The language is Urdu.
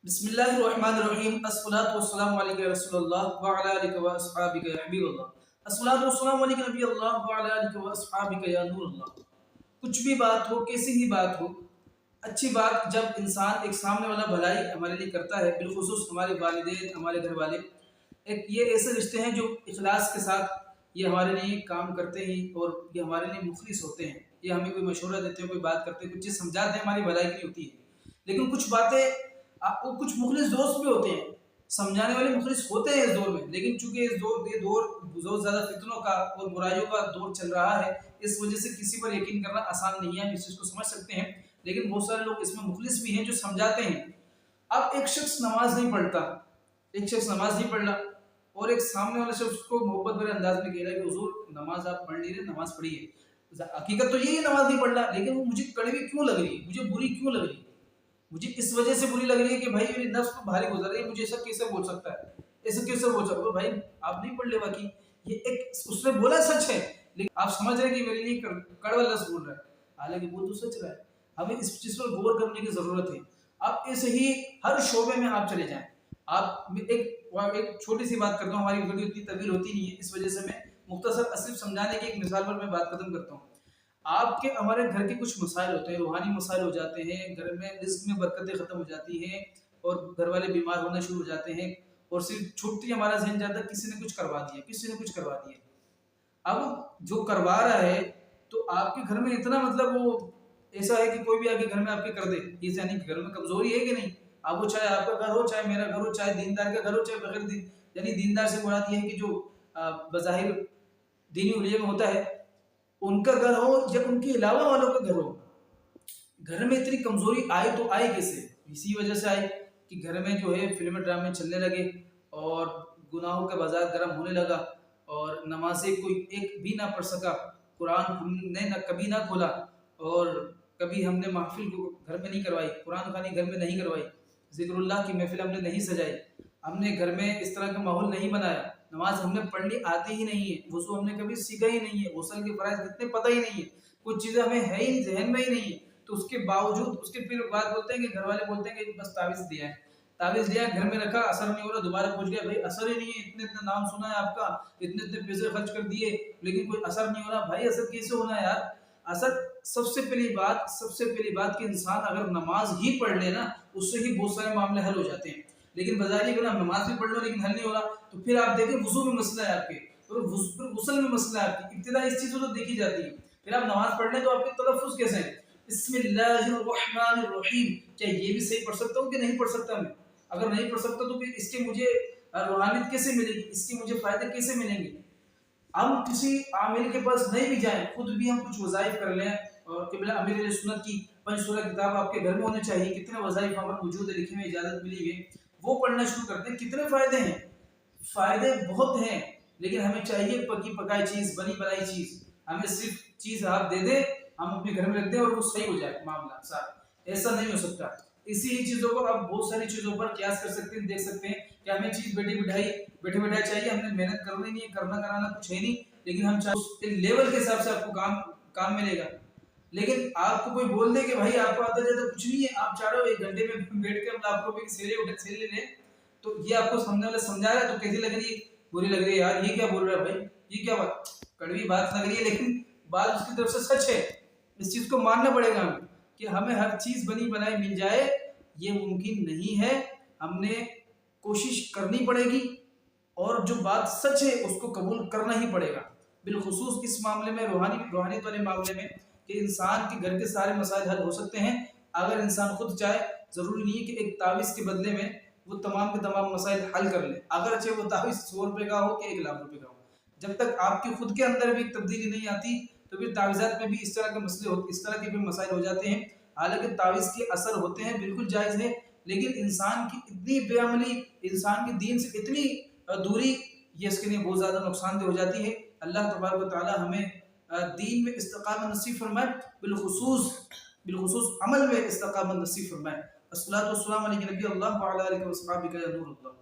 بسم اللہ الرحمن الرحیم الصلاۃ والسلام علیک یا رسول اللہ وعلی آلک و اصحابک یا حبیب اللہ الصلاۃ والسلام علیک نبی اللہ وعلی آلک و اصحابک یا نور اللہ۔ کچھ بھی بات ہو، کیسی ہی بات ہو، اچھی بات جب انسان ایک سامنے والا بھلائی ہمارے لیے کرتا ہے، بالخصوص ہمارے والدین، ہمارے گھر والے، ایک یہ ایسے رشتے ہیں جو اخلاص کے ساتھ یہ ہمارے لیے کام کرتے ہیں اور یہ ہمارے لیے مخلص ہوتے ہیں۔ یہ ہمیں کوئی مشورہ دیتے ہیں، کوئی بات کرتے ہیں، کچھ چیز سمجھاتے ہیں، ہماری بھلائی کی ہوتی ہے۔ لیکن کچھ باتیں کچھ مخلص دوست بھی ہوتے ہیں، سمجھانے والے مخلص ہوتے ہیں اس دور میں، لیکن چونکہ یہ دور بہت زیادہ فتنوں کا اور برائیوں کا دور چل رہا ہے، اس وجہ سے کسی پر یقین کرنا آسان نہیں ہے۔ ہم اس چیز کو سمجھ سکتے ہیں، لیکن بہت سارے لوگ اس میں مخلص بھی ہیں جو سمجھاتے ہیں۔ اب ایک شخص نماز نہیں پڑھتا، اور ایک سامنے والا شخص کو محبت بھرے انداز میں کہہ رہا ہے کہ حضور نماز آپ پڑھ نہیں رہے، نماز پڑھیے۔ حقیقت تو یہی ہے نماز نہیں پڑھنا، لیکن وہ مجھے کڑوی کیوں لگ رہی ہے، مجھے بری کیوں لگ رہی ہے، مجھے اس وجہ سے بری لگ رہی ہے کہ بھائی میری نفس کو بھاری گزر رہی ہے، مجھے ایسا کیسے بول سکتا ہے، ایسا کیسے بول سکتا ہے۔ بھائی آپ نہیں پڑھ لے، باقی یہ ایک اس نے بولا سچ ہے، لیکن آپ سمجھ رہے ہیں کہ میرے لیے کڑوا لفظ بول رہا ہے، حالانکہ وہ تو سچ رہا ہے۔ ہمیں اس چیز پر غور کرنے کی ضرورت ہے۔ اب ایسے ہی ہر شعبے میں آپ چلے جائیں۔ آپ ایک چھوٹی سی بات کرتا ہوں، ہماری ویڈیو اتنی طویل ہوتی نہیں ہے، اس وجہ سے میں مختصر صرف سمجھانے کی ایک مثال پر میں بات ختم کرتا ہوں۔ آپ کے ہمارے گھر کے کچھ مسائل ہوتے ہیں، روحانی مسائل ہو جاتے ہیں، گھر میں رزق میں برکتیں ختم ہو جاتی ہیں اور گھر والے بیمار ہونا شروع ہو جاتے ہیں، اور صرف چھوٹی ہمارا ذہن جاتا ہے کسی نے کچھ کروا دیا، کسی نے کچھ کروا دیا۔ اب جو کروا رہا ہے تو آپ کے گھر میں اتنا وہ ایسا ہے کہ کوئی بھی آگے گھر میں آپ کے کر دے، یہ یعنی گھر میں کمزوری ہے کہ نہیں؟ اب وہ چاہے آپ کا گھر ہو، چاہے میرا گھر ہو، چاہے دیندار کا گھر ہو، چاہے بغیر دین، یعنی دیندار سے مراد یہ ہے کہ جو بظاہر دینی الیہ میں ہوتا ہے، ان کا گھر ہو یا ان کے علاوہ والوں کا گھر ہو، گھر میں اتنی کمزوری آئے تو آئے کیسے؟ اسی وجہ سے آئے کہ گھر میں جو ہے فلم ڈرامے چلنے لگے اور گناہوں کا بازار گرم ہونے لگا، اور نمازیں کوئی ایک بھی نہ پڑھ سکا، قرآن ہم نے کبھی نہ کھولا، اور کبھی ہم نے محفل کو گھر میں نہیں کروائی، قرآن خوانی گھر میں نہیں کروائی، ذکر اللہ کی محفل ہم نے نہیں سجائی، ہم نے گھر میں اس طرح کا ماحول نہیں بنایا، نماز ہم نے پڑھنی آتی ہی نہیں ہے، وضو ہم نے کبھی سیکھا ہی نہیں ہے، غسل کے فرائض کتنے پتہ ہی نہیں ہے، کچھ چیزیں ہمیں ہے ہی ذہن میں ہی نہیں ہے، تو اس کے باوجود اس کے پھر بات بولتے ہیں کہ گھر والے بولتے ہیں کہ بس تعویذ دیا ہے، تعویذ دیا ہے، گھر میں رکھا، اثر نہیں ہو رہا، دوبارہ پوچھ گیا، بھائی اثر ہی نہیں ہے، اتنے اتنے نام سنا ہے آپ کا، اتنے اتنے پیسے خرچ کر دیے، لیکن کوئی اثر نہیں ہو رہا۔ بھائی اثر کیسے ہونا ہے یار؟ اثر سب سے پہلی بات کہ انسان اگر نماز ہی پڑھ لے نا، اس سے ہی بہت سارے معاملے حل ہو جاتے ہیں، لیکن بظاہر یہ کہ نماز بھی پڑھ لو لیکن حل نہیں ہو رہا، تو پھر آپ دیکھیں وضو میں مسئلہ ہے آپ کے، اور غسل میں مسئلہ ہے آپ کی، ابتدا اس چیزوں تو دیکھی جاتی ہے، پھر آپ نماز پڑھ لیں تو آپ کے تلفظ کیسے ہیں؟ بسم اللہ الرحمن الرحیم، کیا یہ بھی صحیح پڑھ سکتا ہوں کہ نہیں پڑھ سکتا میں؟ اگر نہیں پڑھ سکتا تو پھر اس کے مجھے روحانیت کیسے ملے گی، اس کے مجھے فائدے کیسے ملیں گے؟ ہم کسی عامل کے پاس نہیں بھی جائیں، خود بھی ہم کچھ وظائف کر لیں، اور قبلہ امیر علیہ سنت کی 5 سورہ کتاب آپ کے گھر میں ہونے چاہیے، کتنے وظائف ہمیں موجود ہے، لکھے میں اجازت ملی ہوئی، وہ پڑھنا شروع کرتے ہیں، کتنے فائدے ہیں، فائدے بہت ہیں، لیکن ہمیں چاہیے پکی پکائی چیز، بنی بنائی چیز، ہمیں صرف چیز آپ دے دیں، ہم اپنے گھر میں رکھ دیں اور وہ صحیح ہو جائے معاملہ سارا، ایسا نہیں ہو سکتا۔ اسی ہی چیزوں کو آپ بہت ساری چیزوں پر قیاس کر سکتے ہیں، دیکھ سکتے ہیں کہ ہمیں چیز بیٹھے بٹھائی چاہیے، ہم نے محنت کرنی نہیں ہے، کرنا کرانا کچھ ہے نہیں، لیکن ہم چاہتے لیول کے حساب سے آپ کو کام ملے گا۔ لیکن آپ کو کوئی بول دے کہ بھائی آپ کو آتا جائے تو کچھ نہیں ہے، آپ چاہ رہے ہو 1 گھنٹے میں بیٹھ کے ہم آپ کو سیرے لے لیں، تو یہ آپ کو سمجھنے والا سمجھا رہا ہے تو کیسی لگ رہی ہے؟ بری لگ رہی ہے یار، یہ کیا بول رہا ہے بھائی، یہ کیا بات، کڑوی بات لگ رہی ہے، لیکن بات اس کی طرف سے سچ ہے۔ اس چیز کو ماننا پڑے گا ہمیں کہ ہمیں ہر چیز بنی بنائی مل جائے، یہ ممکن نہیں ہے، ہم نے کوشش کرنی پڑے گی، اور جو بات سچ ہے اس کو قبول کرنا ہی پڑے گا، بالخصوص اس معاملے میں، روحانیت والے معاملے میں، کہ انسان کے گھر کے سارے مسائل حل ہو سکتے ہیں اگر انسان خود چاہے۔ ضروری نہیں ہے کہ ایک تعویذ کے بدلے میں وہ تمام کے تمام مسائل حل کر لے، اگرچہ وہ تعویذ 100 روپے کا ہو کہ 1 لاکھ روپے کا ہو، جب تک آپ کی خود کے اندر بھی ایک تبدیلی نہیں آتی تو پھر تعویذات میں بھی اس طرح کے مسئلے اس طرح کے بھی مسائل ہو جاتے ہیں۔ حالانکہ تعویذ کے اثر ہوتے ہیں، بالکل جائز ہے، لیکن انسان کی اتنی بے عملی، انسان کی دین سے اتنی دوری، یہ اس کے لیے بہت زیادہ نقصان دہ ہو جاتی ہے۔ اللہ تبارک و تعالی ہمیں دین میں استقامت نصیب فرمائے، بالخصوص عمل میں استقامت نصیب فرمائے۔ الصلاۃ والسلام علیہ نبی اللہ وعلی آلہ وصحبہ یا نور اللہ۔